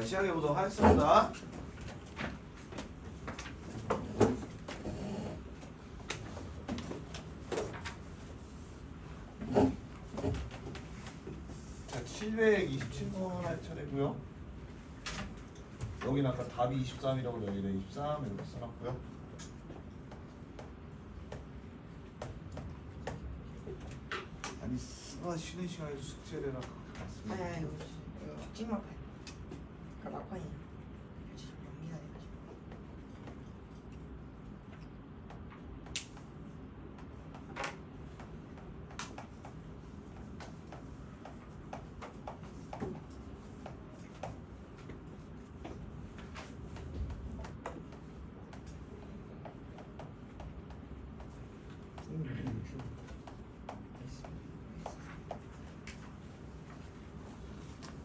자, 시작해 보도록 하겠습니다. 자, 727번 할 차례고요. 여기는 아까 답이 23이라고 여기다 23 이렇게 써놨고요. 아니 쓰가 쉬는 시간에 숙제를 해라 그렇게 봤습니다. 아니 이거 찍막 그러니까 막판이 연기가 돼가지고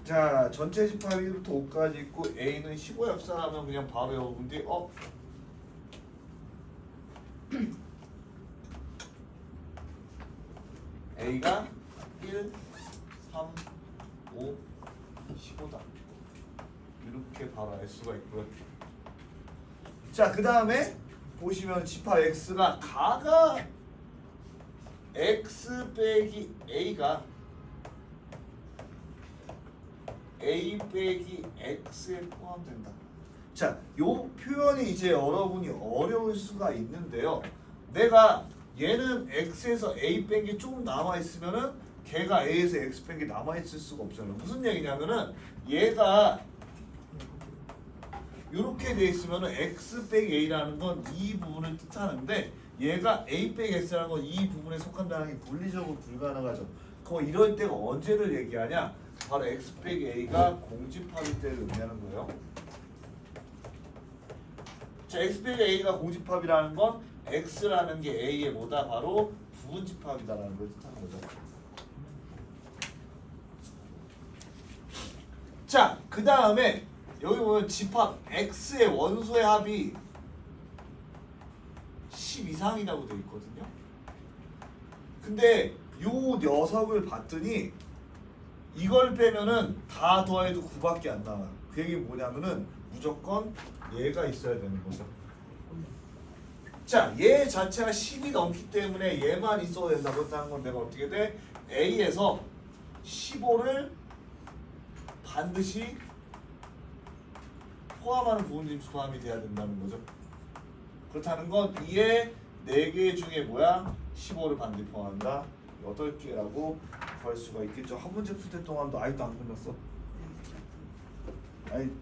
자, 전체 집합 1부터 5까지 있고 A는 15 합산하면 그냥 바로 여러분들이 A가 1, 3, 5, 15다. 이렇게 바로 알 수가 있고요. 자, 그 다음에 보시면 집합 X가 가가 X 빼기 A가 A 빼기 X에 포함된다. 자, 요 표현이 이제 여러분이 어려울 수가 있는데요. 내가 얘는 X에서 A 뺀 게 조금 남아있으면은 걔가 A에서 X 뺀 게 남아있을 수가 없잖아요. 무슨 얘기냐면은 얘가 이렇게 돼 있으면은 X 빼기 A라는 건 이 부분을 뜻하는데 얘가 A 빼기 X라는 건 이 부분에 속한다는 게 물리적으로 불가능하죠. 그럼 이럴 때가 언제를 얘기하냐? 바로 X 빼기 A가 공집합일 때를 의미하는 거예요. 자, X 빼기 A가 공집합이라는 건 X라는 게 A의 뭐다? 바로 부분집합이다라는 걸 뜻하는 거죠. 자, 그 다음에 여기 보면 집합 X의 원소의 합이 10 이상이라고 되어 있거든요. 근데 요 녀석을 봤더니 이걸 빼면은 다 더해도 9밖에 안 나와요. 그 얘기 뭐냐면은 무조건 얘가 있어야 되는 거죠. 자, 얘 자체가 10이 넘기 때문에 얘만 있어야 된다. 그렇다는 건 내가 어떻게 돼? A에서 15를 반드시 포함하는 부분집 포함이 돼야 된다는 거죠. 그렇다는 건 이에 4개 중에 뭐야? 15를 반드시 포함한다. 8개라고 구할 수가 있겠죠. 한 문제 풀 때 동안도 아직도 안 끝났어. 아니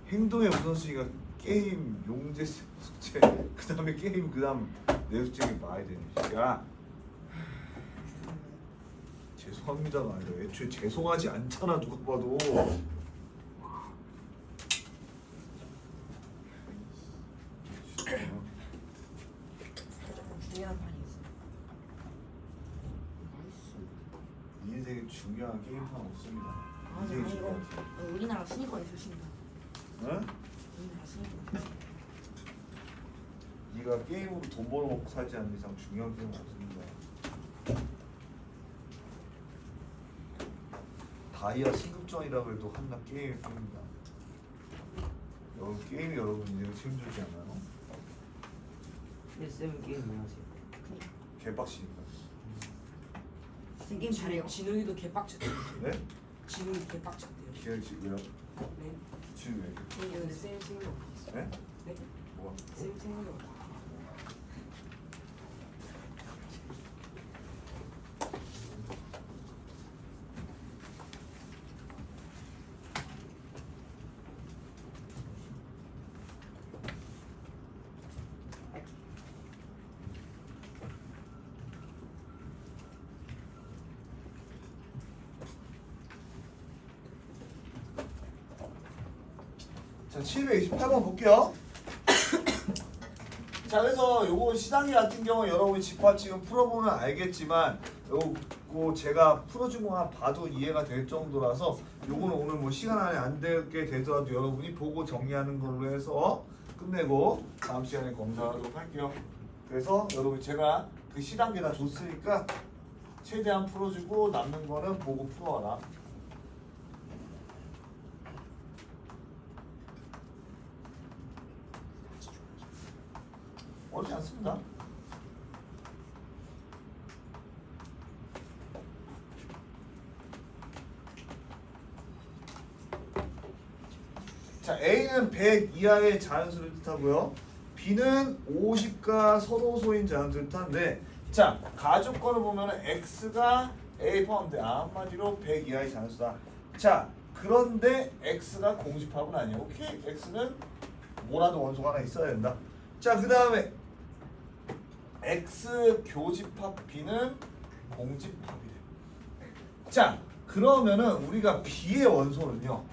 행동의 우선순위가 게임, 용제, 숙제 그 다음에 게임, 그 다음 내 숙제가 많이 되네. 야 죄송합니다가 아니라 애초에 죄송하지 않잖아 누가 봐도. 중요한 판이 있어. 이 인생에 중요한 게임판 없습니다. 아, 인생이 이거 중요하지. 우리나라 순위권에 있으신다. 응? 우리나라 순위권에 있으신다. 네가 게임으로 돈 벌어먹고 살지 않는 이상 중요한 게임은 없습니다. 다이아 승급전이라고 해도 한낱 게임일 뿐입니다. 여러분 게임이 여러분 인생을 책임지지 않나요? 쌤은 게임 뭐 하세요? 개빡치니까. 쌤 게임 잘해요. 진욱이도 개빡쳤대요. 네? 진욱이 개빡쳤대요. 기억이 왜요? 네. 지금 왜? 근데 쌤 생각 없었어요. 네? 네? 뭐가? 쌤 생각 없었어요. 자, 728번 볼게요. 자, 그래서 요거 시단계 같은 경우 여러분이 집합 지금 풀어보면 알겠지만 요거 제가 풀어준 거만 봐도 이해가 될 정도라서 요거는 오늘 뭐 시간 안에 안 되게 되더라도 여러분이 보고 정리하는 걸로 해서 끝내고 다음 시간에 검사하도록 할게요. 그래서 여러분 제가 그 시단계 다 줬으니까 최대한 풀어주고 남는 거는 보고 풀어와라. 자, A는 100 이하의 자연수를 뜻하고요. B는 50과 서로소인 자연수를 뜻하는데, 자, 가족권을 보면은 X가 A 포함돼. 한마디로 100 이하의 자연수다. 자, 그런데 X가 공집합은 아니에요. 오케이? X는 뭐라도 원소가 하나 있어야 된다. 자, 그 다음에 X 교집합 B는 공집합이래. 자, 그러면은 우리가 B의 원소는요,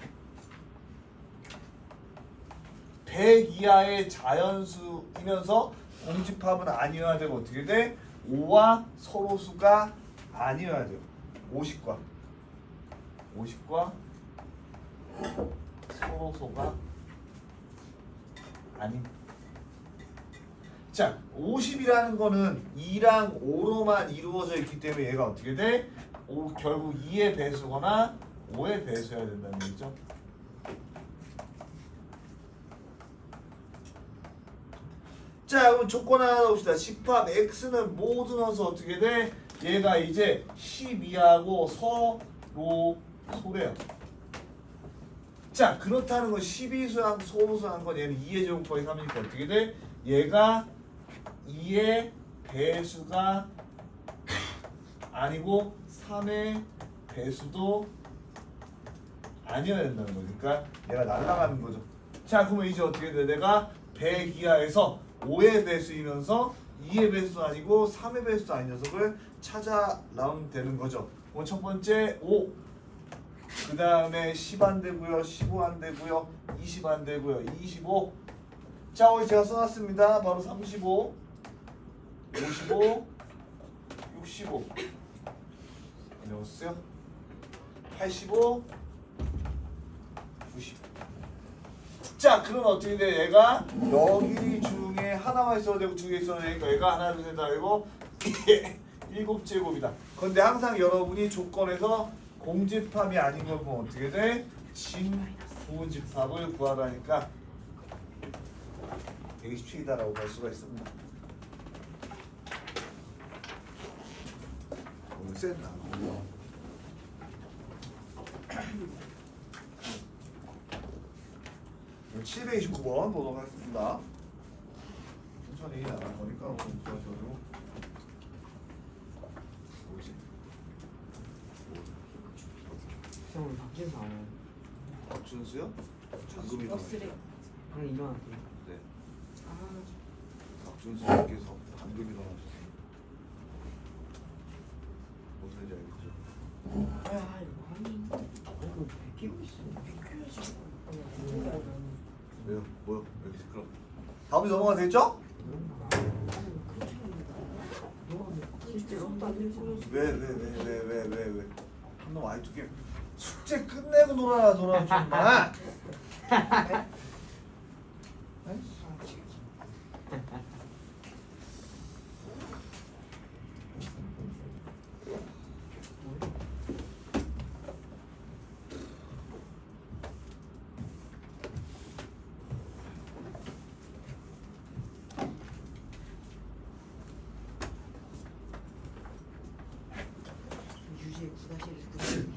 100 이하의 자연수이면서 공집합은 아니어야 되고 어떻게 돼? 5와 서로수가 아니어야 돼요. 50과 서로소가 아닌. 자, 50이라는 거는 2랑 5로만 이루어져 있기 때문에 얘가 어떻게 돼? 결국 2의 배수거나 5의 배수여야 된다는 얘기죠. 자, 그럼 조건 하나 넣읍시다. 집합 X는 모두 넣어서 어떻게 돼? 얘가 이제 12하고 서로소래요. 자, 그렇다는 건 12수랑 서로수라는 건 얘는 2의 제곱 곱하기 3이니까 어떻게 돼? 얘가 2의 배수가 아니고 3의 배수도 아니어야 된다는 거니까 얘가 날아가는 거죠. 자, 그러면 이제 어떻게 돼? 내가 100 이하에서 5의 배수이면서 2의 배수도 아니고 3의 배수도 아닌 녀석을 찾아 나오면 되는 거죠. 첫 번째 5, 그 다음에 10 안 되고요, 15 안 되고요, 20 안 되고요, 25. 자, 오늘 제가 써놨습니다. 바로 35, 55, 65 넣었어요. 85, 90. 자, 그럼 어떻게 돼? 얘가 여기 중에 하나만 있어도 되고 두 개 있어도 되니까 얘가 하나, 둘, 셋, 다 되고 이게 7제곱이다. 근데 항상 여러분이 조건에서 공집합이 아닌 걸 보면 어떻게 돼? 진부집합을 구하라니까 127이다라고 볼 수가 있습니다. 오늘 셌나? 729번 보도록 하겠습니다. 천천히 나갈 거니까 공부하셔도 뭐지? 형은 밖에서 안 와요. 박준수요? 장금이 버스래요. 방금 일어났대요. 네. 아, 박준수님께서 방금 일어나셨어요. 무슨 말인지 알겠죠? 아, 이거 아니. 이거 베끼고 있어. 베껴야지. 왜요? 뭐요? 왜 이렇게 시끄러? 다음에 넘어가 되겠죠? 실제로 왜? 한놈 아이투 게임 숙제 끝내고 놀아라 좀 마. 유지의 9-1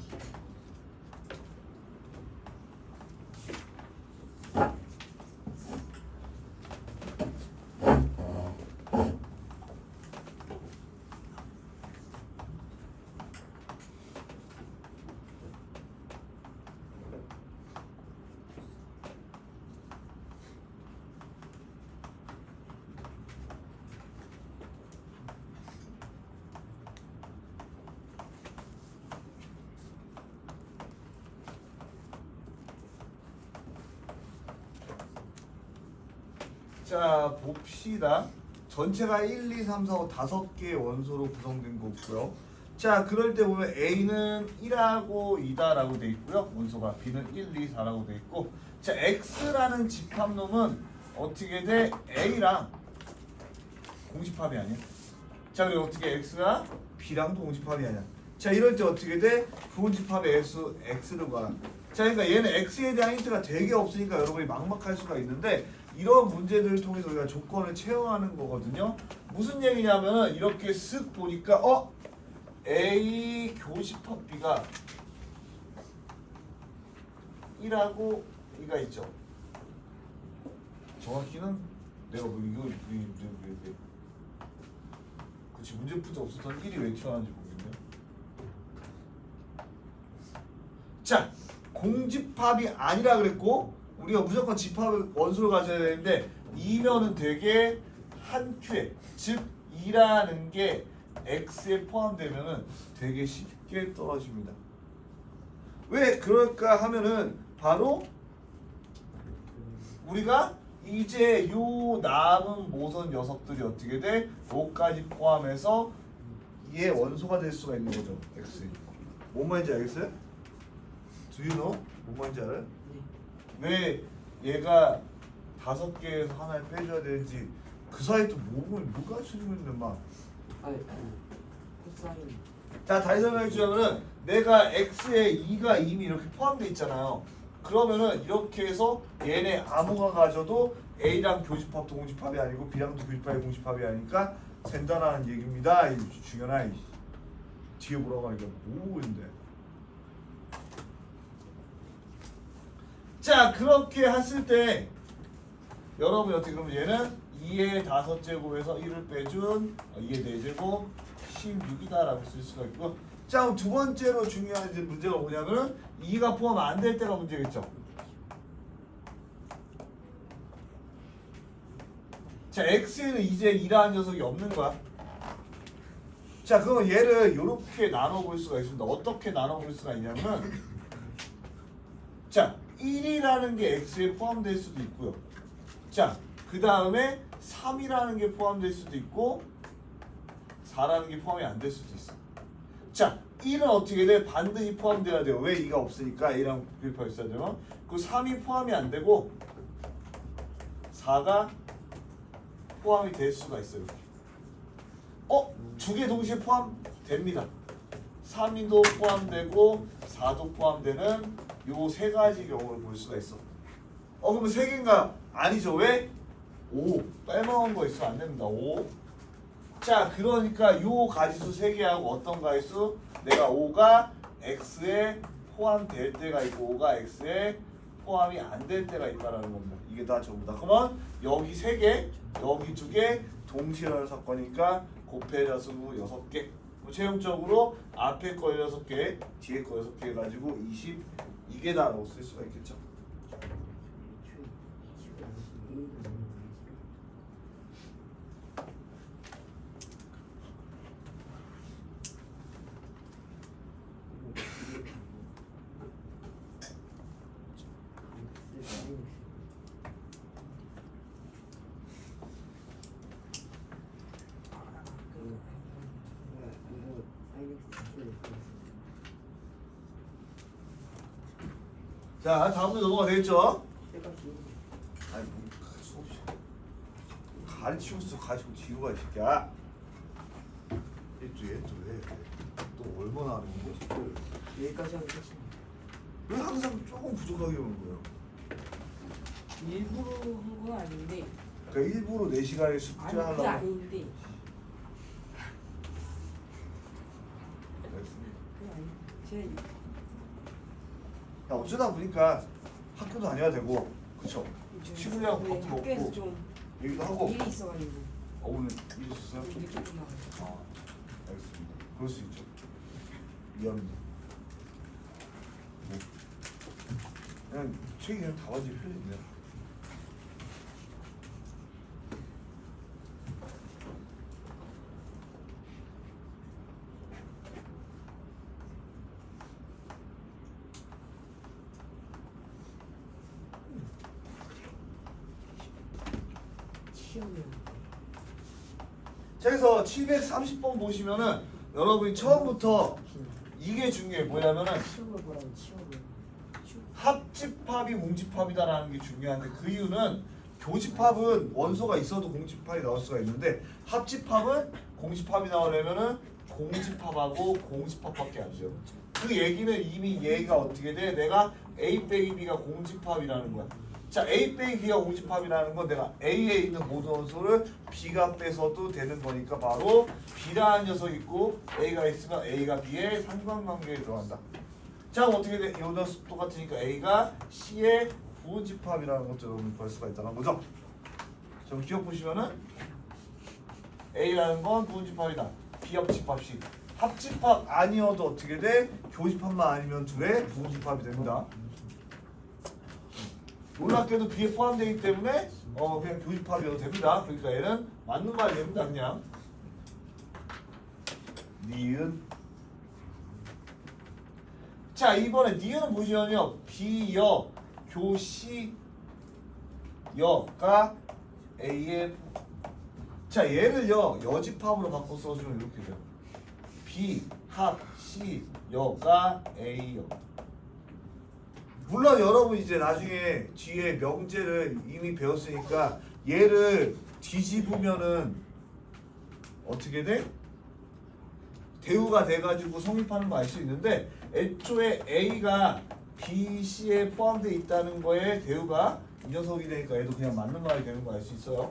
자, 봅시다. 전체가 1, 2, 3, 4, 5 5개의 원소로 구성된 거고요. 자, 그럴 때 보면 A는 1하고 2다라고 돼 있고요. 원소가 B는 1, 2, 4라고 돼 있고. 자, X라는 집합놈은 어떻게 돼? A랑 공집합이 아니야. 자, 그리고 어떻게 X가 B랑도 공집합이 아니야. 자, 이럴 때 어떻게 돼? 부분집합의 X를 구하라. 자, 그러니까 얘는 X에 대한 힌트가 되게 없으니까 여러분이 막막할 수가 있는데 이런 문제들을 통해서 우리가 조건을 채워가는 거거든요. 무슨 얘기냐면은 이렇게 쓱 보니까 A 교집합 B가 1하고 2가 있죠. 정확히는 내가 뭐 이거 그치 문제 풀이 없었던 1이 왜 튀어나왔는지 모르겠네요. 자, 공집합이 아니라 그랬고 우리가 무조건 집합을 원소를 가져야 되는데 이면은 되게 한 큐에 즉 2라는 게 x에 포함되면은 되게 쉽게 떨어집니다. 왜 그럴까 하면은 바로 우리가 이제 요 남은 모선 녀석들이 어떻게 돼? 5까지 포함해서 얘의 원소가 될 수가 있는 거죠. x. 뭔 말인지 알겠어요? Do you know? 뭔 말인지 알아요? 왜 얘가 5개에서 하나를 빼줘야 되는지 그 사이에 또 뭐가 추리고 있는 막. 코사인. 자, 다시 설명해 주자면은 내가 x에 2가 이미 이렇게 포함되어 있잖아요. 그러면은 이렇게 해서 얘네 아무가 가져도 A랑 교집합도 공집합이 아니고 B랑도 교집합이 공집합이 아니니까 된다라는 얘기입니다. 이 중요한 뒤에 뭐라고 하니까 모르고 있는데. 자, 그렇게 했을 때 여러분이 어떻게 그러면 얘는 2의 5제곱에서 1을 빼준 2의 4제곱 16이다라고 쓸 수가 있고, 자, 그럼 두 번째로 중요한 이제 문제가 뭐냐면은 2가 포함 안 될 때가 문제겠죠. 자, x에는 이제 2라는 녀석이 없는 거야. 자, 그럼 얘를 이렇게 나눠볼 수가 있습니다. 어떻게 나눠볼 수가 있냐면, 자, 1이라는 게 x에 포함될 수도 있고요. 자, 그 다음에 3이라는 게 포함될 수도 있고 4라는 게 포함이 안 될 수도 있어. 자, 1은 어떻게 돼? 반드시 포함돼야 돼요. 왜 2가 없으니까 A랑 교집합이 있어야 되면. 그 3이 포함이 안 되고 4가 포함이 될 수가 있어요. 이렇게. 두 개 동시에 포함됩니다. 3이도 포함되고 4도 포함되는 요 세 가지 경우를 볼 수가 있어. 그러면 세 개인가? 아니죠. 왜? 5 빼먹은 거 있으면 안 됩니다. 5. 자, 그러니까 요 가지수 세 개하고 어떤 가지수? 내가 5가 x에 포함될 때가 있고 5가 x에 포함이 안 될 때가 있다라는 겁니다. 이게 다 전부 다. 그러면 여기 세 개, 여기 두 개 동시라는 사건이니까 곱해져서 6개. 최종적으로 앞에 거 6개, 뒤에 거 6개 해가지고 22개다라고 쓸 수가 있겠죠. 자, 다음으로 넘어가 되겠죠? 아니, 뭐 수없이 가르치고 있어. 가지고 뒤로 가, 이 새끼야. 얘또 얼마나 하는 거지? 여기까지 하면 끝이네. 왜 항상 조금 부족하게 오는 거예요? 일부러 한 건 아닌데. 그러니까 일부러 4시간에 아니 숙제를 하려고. 그게 아닌데. 알겠습니다. 그게 아니. 제 야, 어쩌다 보니까 학교도 다녀야 되고, 그쵸? 친구들이랑 밥도 먹고, 학교에서 좀 얘기도 하고. 일이 있어가지고 오늘 일 있었어요? 좀 늦게 끝나가지고. 알겠습니다. 그럴 수 있죠. 미안합니다. 뭐. 그냥 책이 그냥 다 가지고 편했네요. 자, 그래서 730번 보시면은 여러분이 처음부터 이게 중요해. 뭐냐면은 치워볼 거라고 치워볼. 합집합이 공집합이다라는 게 중요한데, 그 이유는 교집합은 원소가 있어도 공집합이 나올 수가 있는데 합집합은 공집합이 나오려면은 공집합하고 공집합밖에 안 돼요. 그 얘기는 이미 얘가 어떻게 돼? 내가 A 빼기 B가 공집합이라는 거야. 자, A 빼기 B가 공집합이라는 건 내가 A에 있는 모든 원소를 B가 빼서도 되는 거니까 바로 B라는 녀석이 있고 A가 있으면 A가 B의 상관관계에 들어간다. 자, 그럼 어떻게 돼? 이 녀석 똑같으니까 A가 C의 부집합이라는 것도 여러분이 볼 수가 있다는 거죠. 저 기억 보시면은 A라는 건 부분집합이다. 비합집합식. 합집합 아니어도 어떻게 돼? 교집합만 아니면 둘의 부분집합이 됩니다. 놀랍게도 B에 포함되기 때문에 그냥 교집합이어도 됩니다. 그러니까 얘는 맞는 말이 됩니다. 그냥 니은. 자 이번에 니은은 보시면요 B여 교시여가 A의 자 얘를요 여집합으로 바꿔 써주면 이렇게 돼요. 비합시여가 A여. 물론 여러분 이제 나중에 뒤에 명제를 이미 배웠으니까 얘를 뒤집으면은 어떻게 돼? 대우가 돼가지고 성립하는 거 알 수 있는데 애초에 A가 B, C에 포함되어 있다는 거에 대우가 이 녀석이 되니까 얘도 그냥 맞는 말이 되는 거 알 수 있어요.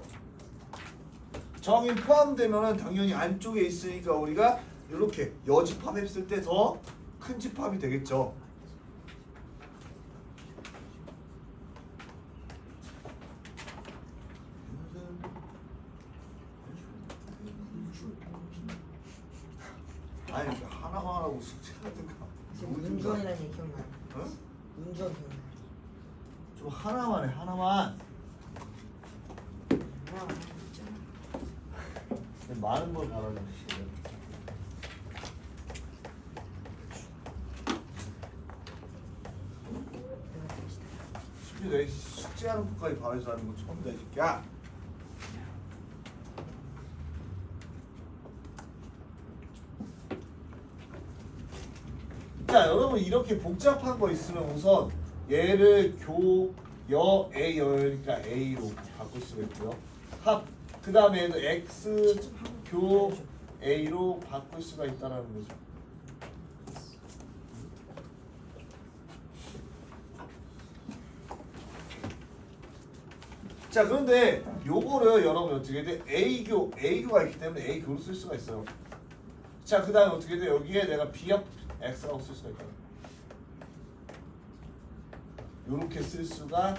정이 포함되면은 당연히 안쪽에 있으니까 우리가 이렇게 여집합했을 때 더 큰 집합이 되겠죠. 아니 하나만 하고 숙제하든가. 운전이라는 게 기억나요. 응? 운전 기억나요. 좀 하나만 해 하나만. 와 진짜. 많은 걸 바라는 시. 내 숙제하는 것까지 바라지 않는 건 처음이다 이 새끼야. 자 여러분 이렇게 복잡한 거 있으면 우선 얘를 교여 A여니까 A로 바꿀 수가 있고요. 합 그 다음에 얘도 X 교 A로 바꿀 수가 있다는 거죠. 자 그런데 요거를 여러분 어떻게 돼? A교가 있기 때문에 A교로 쓸 수가 있어요. 자 그 다음에 어떻게 돼? 여기에 내가 B합 X라고 쓸 수가 있다. 요렇게 쓸 수가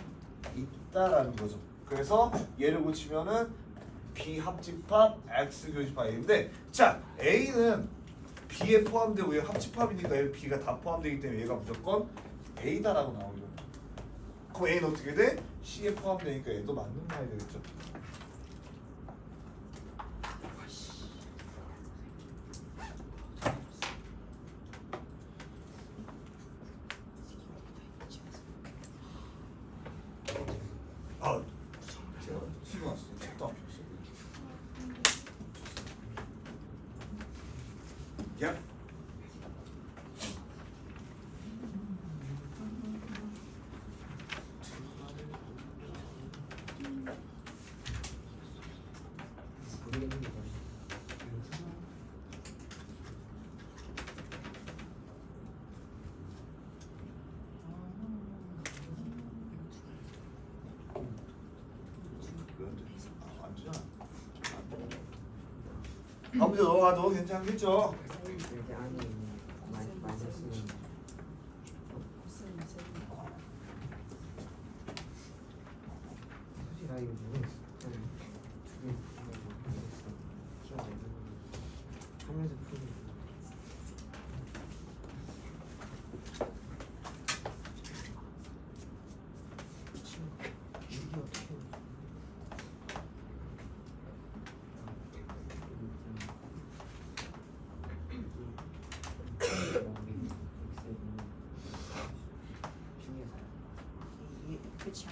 있다라는 거죠. 그래서 얘를 고치면은 B합집합 X교집합인데 자 A는 B에 포함되고 얘 합집합이니까 얘 B가 다 포함되기 때문에 얘가 무조건 A다라고 나오죠. 그럼 A는 어떻게 돼? C에 포함되니까 얘도 맞는 말이 되겠죠. 아, 제가 지금 왔어요. 책도 안 폈어요. 야. 아무튼 너가 괜찮겠죠? 이렇게 안에 맞았으면 솔직히 나 이거 모르겠어. 기억 안 나는 하면서 풀이. 이게 어떻게? 이게 끝이야.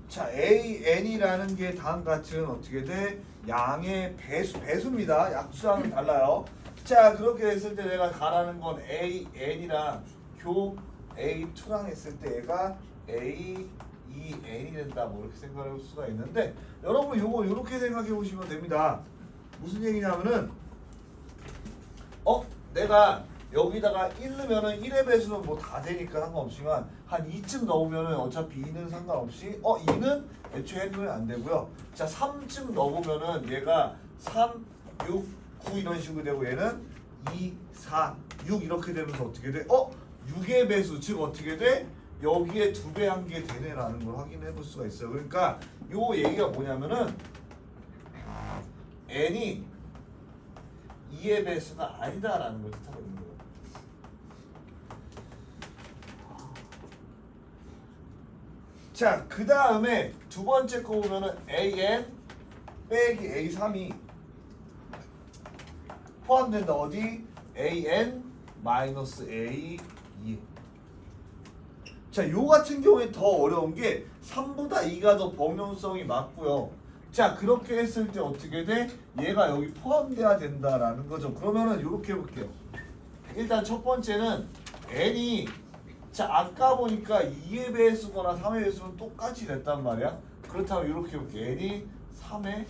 자, AN이라는 게 다음 같은 어떻게 돼? 양의 배수입니다. 약수랑은 달라요. 자, 그렇게 됐을 때 내가 가라는 건 AN이랑 교 A2랑 했을 때 얘가 A2N이 된다. 뭐 이렇게 생각해 볼 수가 있는데 여러분 요거 이렇게 생각해 보시면 됩니다. 무슨 얘기냐면은 내가 여기다가 1 넣으면은 1의 배수는 뭐 다 되니까 상관없지만 한 2쯤 넣으면은 어차피 2는 상관없이 2는 애초에 해주면 안 되고요. 자 3쯤 넣으면은 얘가 3, 6, 9 이런 식으로 되고 얘는 2, 4, 6 이렇게 되면서 어떻게 돼? 6의 배수 즉 어떻게 돼? 여기에 2배 한 개 되네라는 걸 확인해 볼 수가 있어요. 그러니까 요 얘기가 뭐냐면은 n이 2의 배수가 아니다라는 걸 뜻하고 있는 거예요. 자, 그 다음에 두 번째 거 보면은 an 빼기 a3이 포함된다. 어디? an 마이너스 a2. 자, 요 같은 경우에 더 어려운 게 3보다 2가 더 범용성이 맞고요. 자, 그렇게 했을 때 어떻게 돼? 얘가 여기 포함돼야 된다라는 거죠. 그러면은 이렇게 해볼게요. 일단 첫 번째는 n이 자, 아까 보니까 2의 배수거나 3의 배수는 똑같이 됐단 말이야. 그렇다면 이렇게 해볼게. n이 3의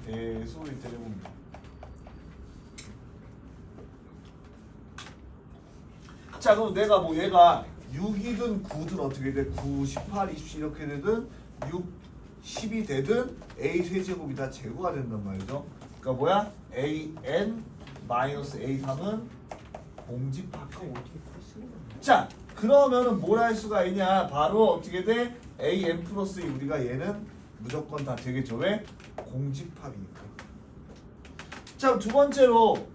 배수일 때 해봅니다. 자, 그럼 내가 뭐 얘가 6이든 9든 어떻게 돼? 9, 18, 27 이렇게 되든 6, 10이 되든 a 세제곱이 다 제곱가 된단 말이죠. 그러니까 뭐야? an 마이너스 a3은 공집합. 그럼 어떻게 풀었으면? 자, 그러면은 뭘 할 수가 있냐? 바로 어떻게 돼? an 플러스 2 우리가 얘는 무조건 다 되겠죠. 왜? 공집합이니까. 자, 그럼 두 번째로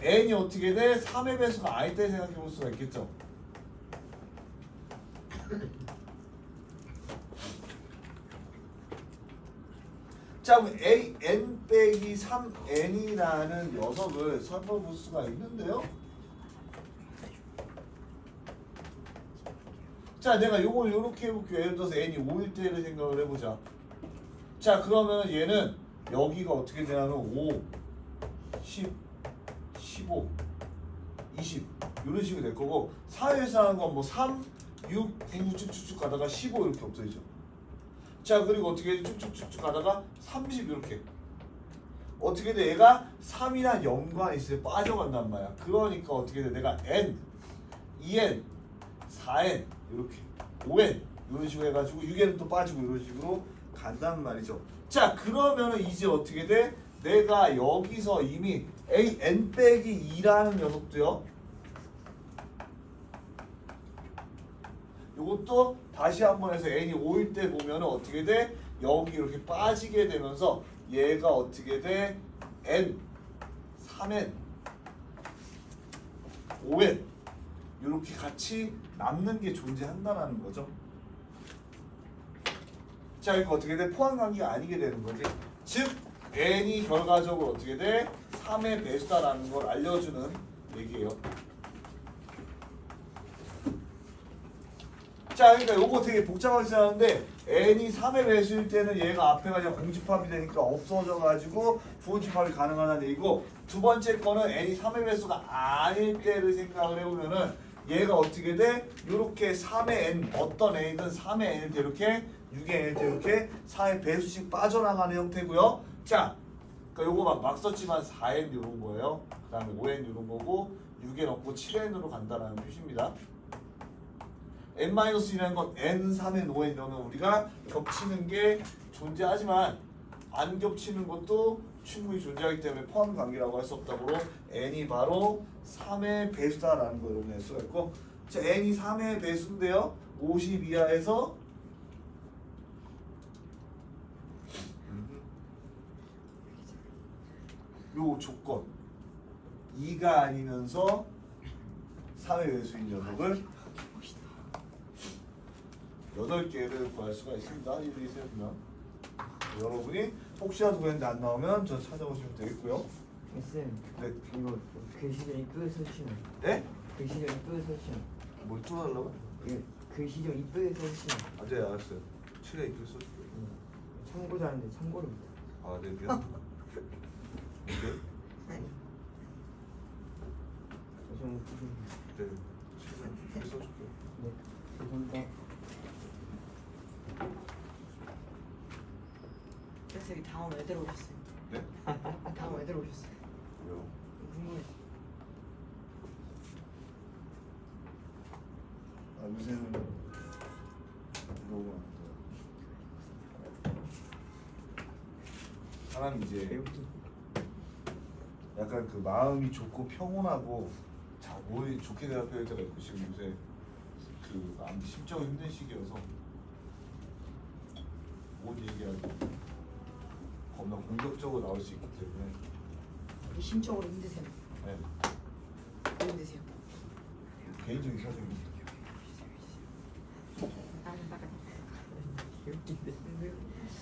n이 어떻게 돼? 3의 배수가 아닐 때 생각해 볼 수가 있겠죠. 자, 그럼 n 빼기 3n이라는 녀석을 살펴볼 수가 있는데요. 자, 내가 요걸 요렇게 해볼게요. 예를 들어서 n이 5일 때를 생각을 해보자. 자, 그러면 얘는 여기가 어떻게 되냐면 5, 10, 15, 20 이런 식으로 될 거고 4에서 하는 건 뭐 3, 6, 9 쭉쭉쭉 가다가 15 이렇게 없어지죠. 자, 그리고 어떻게 쭉쭉쭉쭉 가다가 30 이렇게 어떻게 돼? 얘가 3이랑 연관이 있어요. 빠져간단 말이야. 그러니까 어떻게 돼? 내가 n, 2n, 4n 이렇게 5n 이런 식으로 해가지고 6n은 또 빠지고 이런 식으로 간단 말이죠. 자, 그러면은 이제 어떻게 돼? 내가 여기서 이미 n 빼기 2라는 녀석도요. 이것도 다시 한번 해서 n이 5일 때 보면은 어떻게 돼? 여기 이렇게 빠지게 되면서 얘가 어떻게 돼? n, 3n, 5n 이렇게 같이 남는 게 존재한다는 거죠. 자, 이거 어떻게 돼? 포함관계가 아니게 되는 거지. 즉 n이 결과적으로 어떻게 돼? 3의 배수다라는 걸 알려주는 얘기예요. 자, 그러니까 요거 되게 복잡하게 생각하는데 n이 3의 배수일 때는 얘가 앞에가 이제 공집합이 되니까 없어져가지고 부호집합이 가능하다는 얘기고, 두 번째 거는 n이 3의 배수가 아닐 때를 생각을 해보면은 얘가 어떻게 돼? 요렇게 3의 n 어떤 n이든 3의 n일 때 이렇게 6의 n일 때 이렇게 4의 배수씩 빠져나가는 형태고요. 자, 그러니까 요거 막 썼지만 4n 요런 거예요. 그 다음에 5n 요런 거고 6n 없고 7n으로 간다라는 표시입니다. n-1이라는 건 n, 3n, 5n 이러면 우리가 겹치는 게 존재하지만 안 겹치는 것도 충분히 존재하기 때문에 포함 관계라고 할 수 없다고 n이 바로 3의 배수다라는 걸 여러분 알 수가 있고, 자, n이 3의 배수인데요. 50 이하에서 요 조건 2가 아니면서 3의 배수인 녀석을 8개를 구할 수가 있습니다. 이들이 세우면 여러분이 혹시라도 그랬는데 안 나오면 저 찾아오시면 되겠고요. 쌤, 네. 이거 글씨를 이쁘게 써주시면. 네? 글씨를 이쁘게 써주시면. 뭘 뚫어달라고? 이거 글씨 좀 이쁘게 써주시면. 아, 네, 알았어요. 칠에 이렇게 써줄게요. 참고도 하는데 참고를 못. 아, 네, 미안. 네? 좀 네. 칠에 이렇게 써줄게요. 네, 죄송합니다. 선생님 다음 애들 오셨어요. 네? 다음 애들 오셨어요. 왜요? 궁금해서. 아, 요새는 물어보면 안 돼요. 사람이 이제 약간 그 마음이 좋고 평온하고 자 몸이 좋게 대답해야 때가 있고 지금 요새 그 마음 심적으로 힘든 시기여서 못 얘기하고 겁나 공격적으로 나올 수 있기 때문에 심적으로 힘드세요. 네, 왜 힘드세요? 개인적인 사정입니다.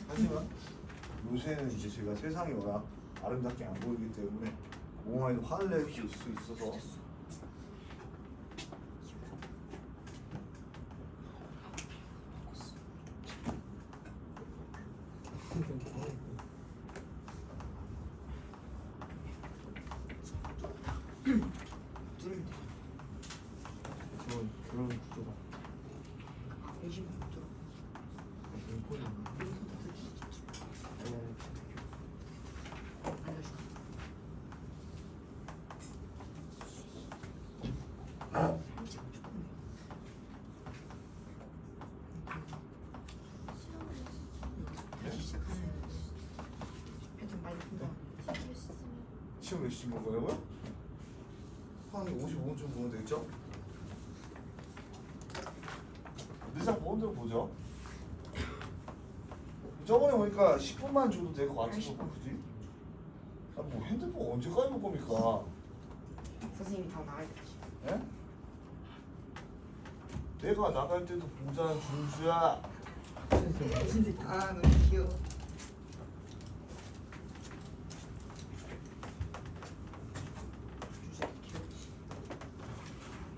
하지만 요새는 이제 제가 세상이 워낙 아름답게 안 보이기 때문에 몸에 화를 낼 수 있어서 뚫으면 돼. 저는 그런 구조가 의심 뚫어. 링콘이 알려줘. 살짝 조금. 다시 시작하면 패턴 빨리 푼다. 시험 몇 시쯤 볼 거냐고요? 한 55분쯤 보면 되겠죠? 늦상 보는 대로 보죠. 저번에 보니까 10분만 줘도 될 것 같아서 굳이? 아, 뭐 핸드폰 언제까지 볼 겁니까? 선생님이 다 나가야 되지. 예? 내가 나갈 때도 보자는 준수야. 아 너무 귀여워. 주사 귀엽지.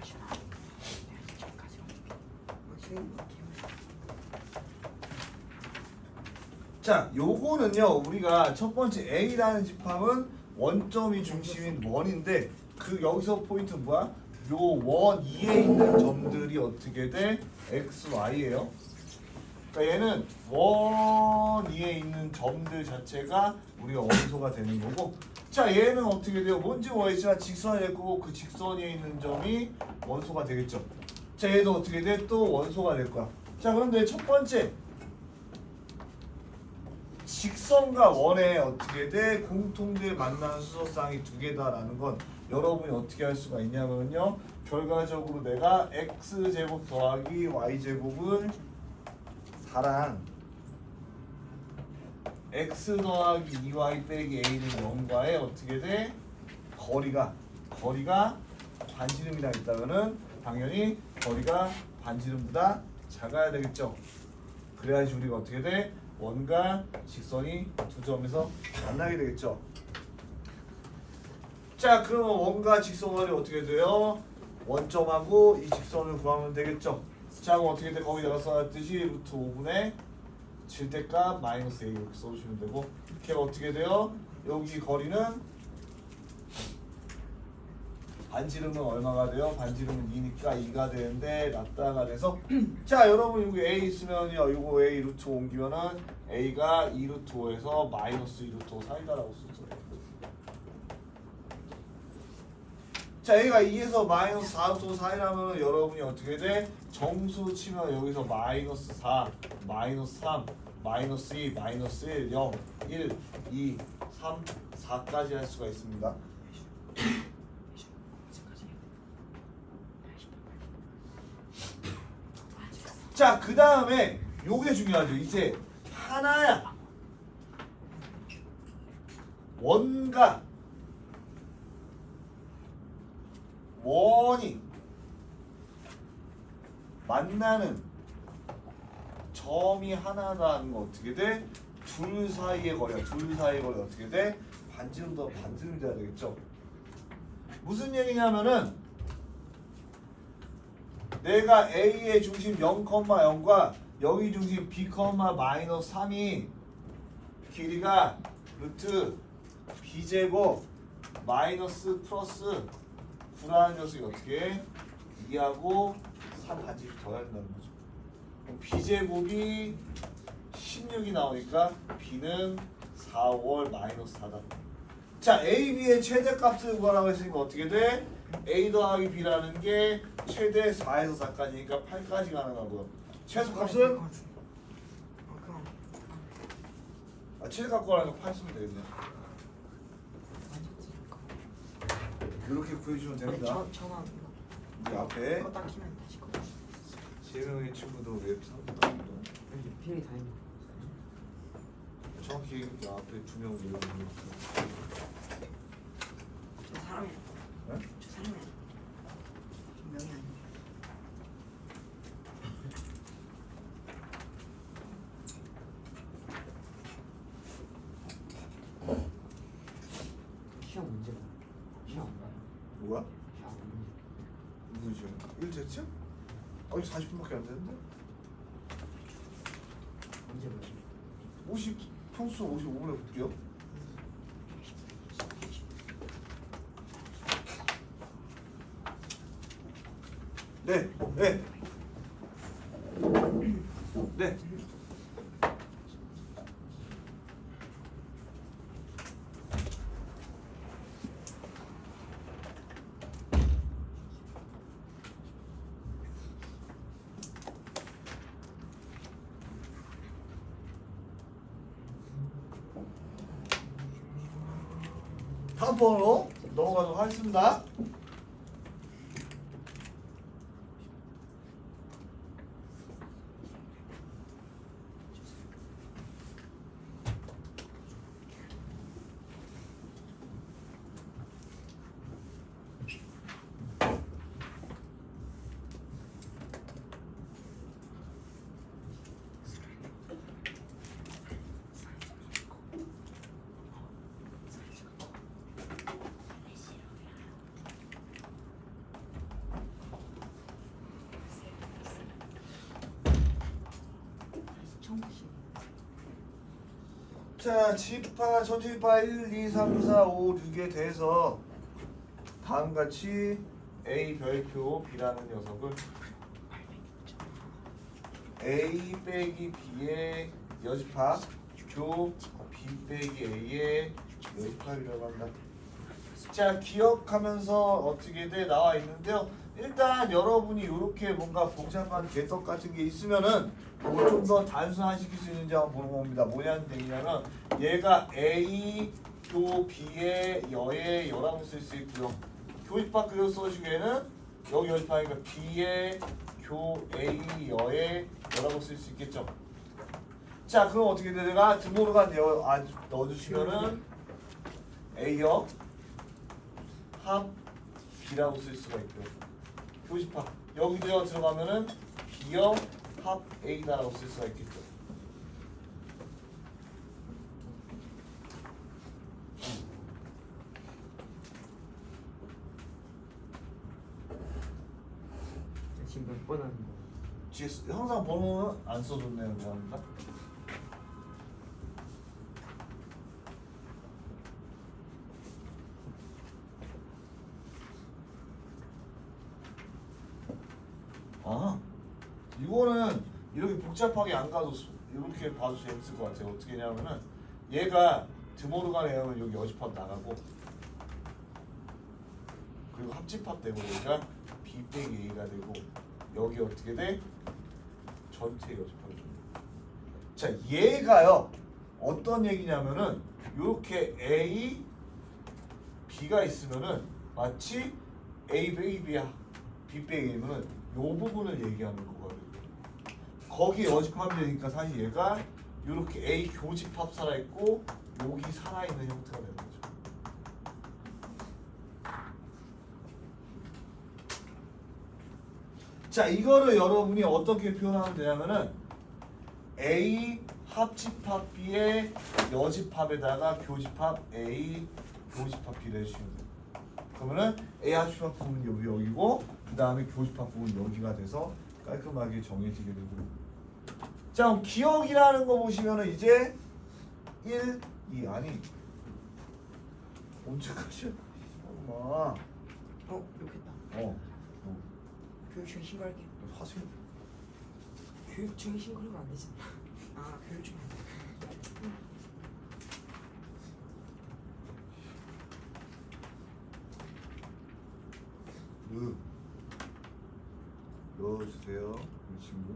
지금까지 선생님 귀여워. 자, 요거는요 우리가 첫 번째 A라는 집합은 원점이 중심인 원인데 그 여기서 포인트 뭐야? 요 원 위에 있는 점들이 어떻게 돼? X, Y예요. 그러니까 얘는 원 위에 있는 점들 자체가 우리가 원소가 되는 거고, 자 얘는 어떻게 돼요? 뭔지 모르겠지만 직선이 될 거고 그 직선 위에 있는 점이 원소가 되겠죠. 자 얘도 어떻게 돼? 또 원소가 될 거야. 자 그런데 첫 번째 직선과 원의 어떻게 돼? 공통点만나는 수소쌍이 두 개다라는 건 여러분이 어떻게 할 수가 있냐면요. 결과적으로 내가 x제곱 더하기 y제곱은 4랑 x 더하기 2y 빼기 a는 0과의 어떻게 돼? 거리가 반지름이랑 있다면은 당연히 거리가 반지름보다 작아야 되겠죠. 그래야지 우리가 어떻게 돼? 원과 직선이 두 점에서 만나게 되겠죠. 자, 그러면 원과 직선 거리 어떻게 돼요? 원점하고 이 직선을 구하면 되겠죠. 자, 그럼 어떻게 돼? 거기다가 써놨듯이 루트 5분의 7대값 마이너스 A 이렇게 써주시면 되고, 걔가 어떻게 돼요? 여기 거리는 반지름은 얼마가 돼요? 반지름은 2니까 2가 되는데 낫다가 돼서 자 여러분 여기 A 있으면요 이거 A 루트 5 옮기면은 A가 2 루트 5에서 마이너스 2 루트 5 사이다라고 쓰죠. 자 A가 2에서 마이너스 4 루트 5 사이라면 여러분이 어떻게 돼? 정수 치면 여기서 마이너스 4, 마이너스 3, 마이너스 2, 마이너스 1, 0, 1, 2, 3, 4까지 할 수가 있습니다. 자, 그 다음에 요게 중요하죠. 이제 하나야. 원과 원이 만나는 점이 하나라는 거 어떻게 돼? 둘 사이의 거리야. 둘 사이의 거리 어떻게 돼? 반지름 더 반지름이 돼야 되겠죠. 무슨 얘기냐면은 내가 A의 중심 0,0과 여기 중심 B, 마이너스 3이 길이가 루트 B제곱 마이너스 플러스 9라는 녀석이 어떻게 해? 2하고 3 반지름 더해야 된다는 거죠. 그럼 B제곱이 16이 나오니까 B는 4, 5월 마이너스 4다. 자, A, B의 최대값을 구하라고 했으니까 어떻게 돼? A 더하기 B라는 게 최대 4에서 4까지니까 8까지 가능하고요. 최소값은 그럼 아 7 갖고 가라니까 8 쓰면 되겠네. 이렇게 구해주면 됩니다. 전화 이 앞에 껐다 키면 다시 꺼. 3명의 친구도 웹 3도 여기 필이 다 있는 정확히 이 앞에 2명 이런 저 사람이 네? 저 사람이 명이 아니에요. 시험 문제가 시험 안 봐요. 뭐야? 시험 문제. 무슨 시험? 1제쯤? 아직 40분밖에 안 되는데? 문제 뭐지? 평소 55분에 볼게요. 네, 네, 네. 다음 번으로 넘어가도록 하겠습니다. 자, 지파, 전지파 1, 2, 3, 4, 5, 6에 대해서 다음같이 A 별표 B라는 녀석을 A 빼기 B의 여집합 교 B 빼기 A의 여집합이라고 한다. 자, 기억하면서 어떻게 돼 나와 있는데요. 일단 여러분이 이렇게 뭔가 복잡한 개떡 같은 게 있으면은 이걸 좀 더 단순화시킬 수 있는지 한번 보는 겁니다. 뭐냐는 얘기냐면 얘가 A 교 B의 여의 여라고 쓸 수 있고요. 교집합 그려 써주기에는 여기 여집합이니까 B의 교 A 여의 여라고 쓸 수 있겠죠. 자, 그럼 어떻게 돼? 내가 드모르간 여 넣어주시면은 A여 합 B라고 쓸 수가 있고요. 교집합 여기도 들어가면은 B여 합 A다라고 쓸 수가 있겠죠. 지금 몇 번 하는 거? 뒤에 항상 번호는 안 써줬네요. 뭐합니까? 아, 이거는 이렇게 복잡하게 안 가도 이렇게 봐도 재밌을 것 같아요. 어떻게 하냐면은 얘가 드모르간 에어면 여기 여집합 나가고 그리고 합집합 되고 얘가 B 빼기 A가 되고 여기 어떻게 돼? 전체 여집합이 됩니다. 자, 얘가요 어떤 얘기냐면은 이렇게 A, B가 있으면은 마치 A 빼기 B야 B 빼기 A면은 요 부분을 얘기하는 거거든요. 거기 여집합이 되니까 사실 얘가 이렇게 A 교집합 살아있고 여기 살아있는 형태가 되는 거죠. 자, 이거를 여러분이 어떻게 표현하면 되냐면은 A 합집합 B의 여집합에다가 교집합 A 교집합 B를 해주시면 돼요. 그러면은 A 합집합 부분 여기고 그 다음에 교집합 부분 여기가 돼서 깔끔하게 정해지게 되고. 자, 그럼 기억이라는 거 보시면은 이제 1, 2 아니 언제까지야? 엄마. 욕했다. 교육청에 신고할게요. 하세요. 교육청에 신고하면 안 되지. 아, 교육청. 넣어주세요, 이 친구.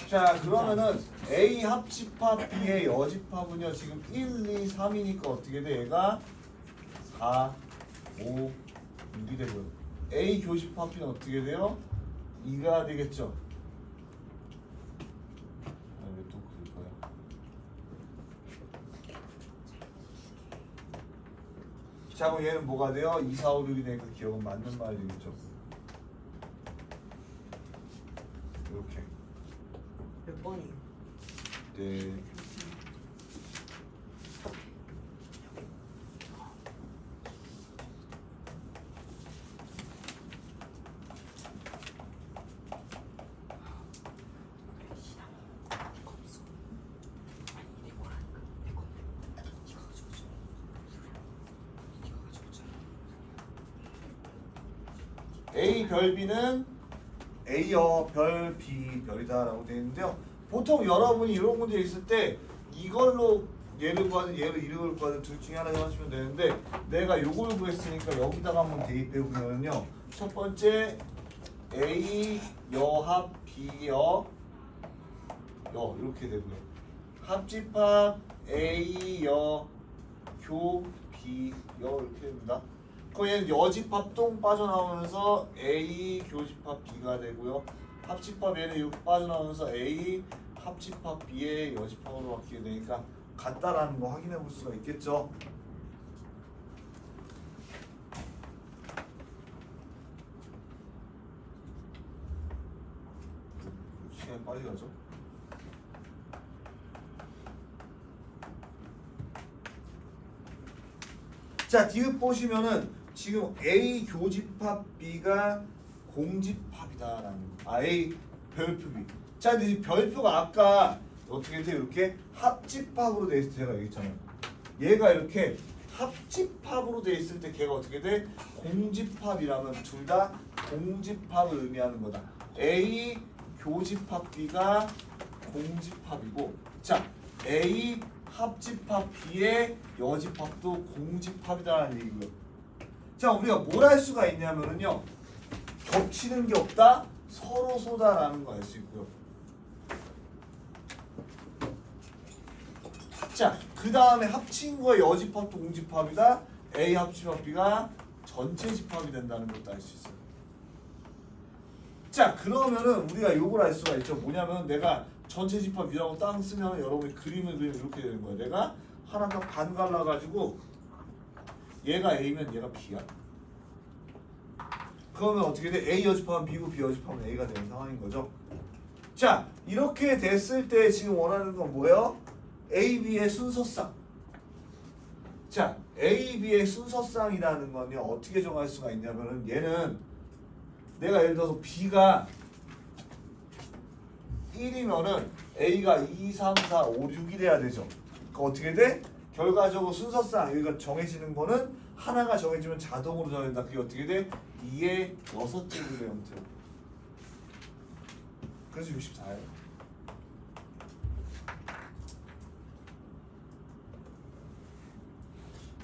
자 그러면은 A 합집합 B의 여집합은요 지금 1, 2, 3이니까 어떻게 돼? 얘가 4, 5, 6이 되고요. A 교집합 B는 어떻게 돼요? 2가 되겠죠. 왜 또 그럴 거야? 자 그럼 얘는 뭐가 돼요? 2, 4, 5, 6이 되니까 기억은 맞는 말이 되겠죠. 이렇게. 몇 번이에요? 네. A 별 B는 A여 별 B 별이다라고 되어 있는데요. 보통 여러분이 이런 문제 있을 때 이걸로 얘를 구하든 얘를 이름을 구하든 둘 중에 하나 정하시면 되는데 내가 요걸 구했으니까 여기다가 한번 대입해 보면요. 첫 번째 A 여합 B 여 이렇게 되고요. 합집합 A 여교 B 여 이렇게 됩니다. 그럼 얘는 여집합 똥 빠져나오면서 A 교집합 B가 되고요. 합집합 얘는 이렇게 빠져나오면서 A 합집합 B의 여집합으로 바뀌게 되니까 같다라는 거 확인해 볼 수가 있겠죠. 시간이 빨리 가죠. 자, 디귿 보시면은 지금 A 교집합 B가 공집합이다라는 거. 아, A 별표 B. 자, 근데 이 별표가 아까 어떻게 돼? 이렇게 합집합으로 돼 있을 때 제가 얘기했잖아요. 얘가 이렇게 합집합으로 돼 있을 때 걔가 어떻게 돼? 공집합이라면 둘 다 공집합을 의미하는 거다. A 교집합 B가 공집합이고, 자, A 합집합 B의 여집합도 공집합이다라는 얘기고요. 자, 우리가 뭘 할 수가 있냐면은요, 겹치는 게 없다, 서로 소다라는 거 알 수 있고요. 자, 그 다음에 합친 거의 여집합도 공집합이다. A 합집합 B가 전체 집합이 된다는 것도 알 수 있어요. 자, 그러면은 우리가 요걸 알 수가 있죠. 뭐냐면 내가 전체 집합 U라고 딱 쓰면 여러분이 그림을 그리면 이렇게 되는 거예요. 내가 하나가 반 갈라가지고 얘가 A면 얘가 B야. 그러면 어떻게 돼? A 여집합은 B고 B 여집합은 A가 되는 상황인 거죠. 자, 이렇게 됐을 때 지금 원하는 건 뭐예요? A, B의 순서쌍. 자, A, B의 순서쌍이라는 건요 어떻게 정할 수가 있냐면은 얘는 내가 예를 들어서 B가 1이면은 A가 2, 3, 4, 5, 6이 돼야 되죠. 그러니까 어떻게 돼? 결과적으로 순서상 여기가 정해지는 거는 하나가 정해지면 자동으로 정해진다. 그게 어떻게 돼? 2의 6제곱의 형태로. 그래서 64예요.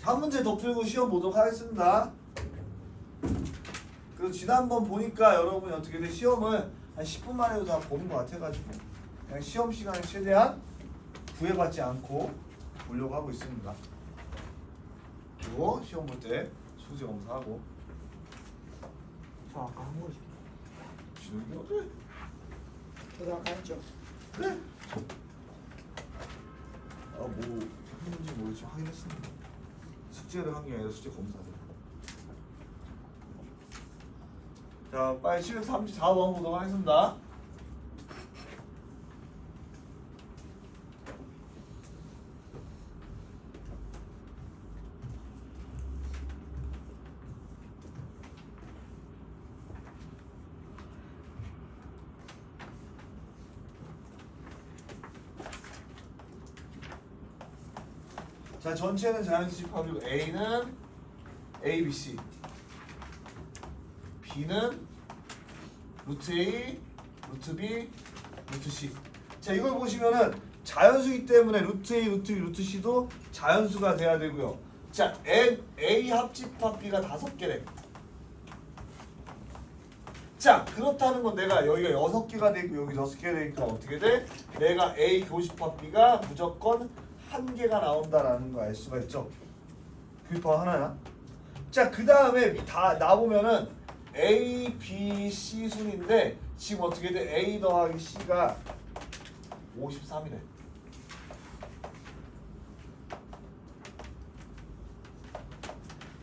한 문제 더 풀고 시험 보도록 하겠습니다. 그리고 지난번 보니까 여러분이 어떻게 돼? 시험을 한 10분 만에도 다 보는 것 같아가지고 그냥 시험 시간에 최대한 구애받지 않고 보려고 하고 있습니다. 그리고 시험 볼 때 소지 검사하고. 저 아까 한 거죠. 지금 어때? 저도 아까 했죠. 그래. 뭐 했는지 모르겠지만 확인했습니다. 숙제를 한 게 아니라 숙제 검사를. 자, 빨리 734번 보도록 하겠습니다. 자, 전체는 자연수 집합이고 A는 A, B, C, B는 루트 A, 루트 B, 루트 C. 자, 이걸 보시면은 자연수이기 때문에 루트 A, 루트 B, 루트 C도 자연수가 돼야 되고요. 자, A 합집합 B가 5개래. 자, 그렇다는 건 내가 여기가 6개가 돼 있고 여기 6개가 되니까 어떻게 돼? 내가 A 교집합 B가 무조건 1개가 나온다라는 거 알 수가 있죠. 교집합 하나야. 자, 그 다음에 다 나보면은 A, B, C 순인데 지금 어떻게 돼? A 더하기 C가 53이래.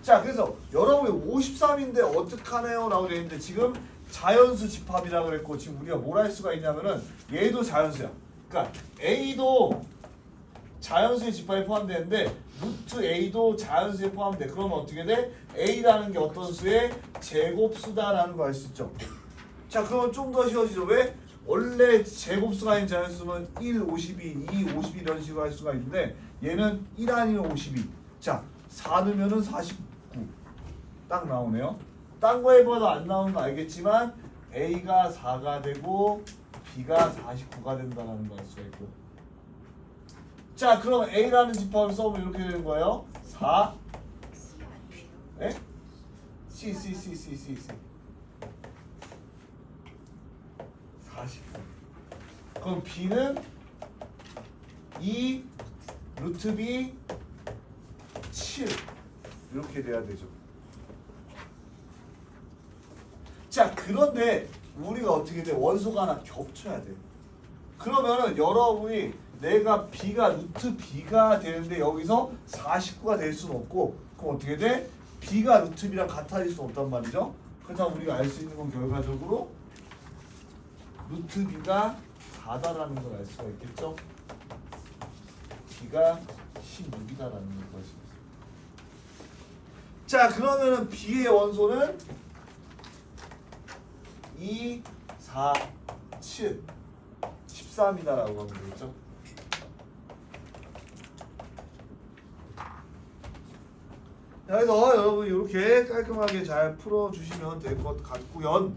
자, 그래서 여러분이 53인데 어떡하네요? 라고 되어 있는데 지금 자연수 집합이라고 그랬고 지금 우리가 뭘 할 수가 있냐면은 얘도 자연수야. 그러니까 A도 자연수의 집합에 포함되는데 루트 A도 자연수에 포함돼. 그러면 어떻게 돼? A라는 게 어떤 수의 제곱수다라는 거 알 수 있죠. 자, 그러면 좀 더 쉬워지죠. 왜? 원래 제곱수가 아닌 자연수는 1, 52, 2, 52 이런 식으로 할 수가 있는데 얘는 1 아니면 52. 자, 4 넣으면은 49. 딱 나오네요. 딴 거에 봐도 안 나오는 거 알겠지만 A가 4가 되고 B가 49가 된다는 걸 알 수가 있고. 자, 그럼 A라는 집합을 써보면 이렇게 되는 거예요. 4 에? C 49. 그럼 B는 2 루트 B 7 이렇게 돼야 되죠. 자, 그런데 우리가 어떻게 돼? 원소가 하나 겹쳐야 돼. 그러면은 여러분이 내가 B가 루트 B가 되는데 여기서 49가 될 수는 없고 그럼 어떻게 돼? B가 루트 B랑 같아질 수는 없단 말이죠. 그렇다면 우리가 알 수 있는 건 결과적으로 루트 B가 4다라는 걸 알 수가 있겠죠. B가 16이다라는 걸 알 수 있어요. 자, 그러면은 B의 원소는 2, 4, 7, 13이다라고 하면 되겠죠. 자, 그래서 여러분 이렇게 깔끔하게 잘 풀어주시면 될 것 같고요.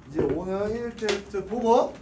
이제 오늘 1 테스트 보고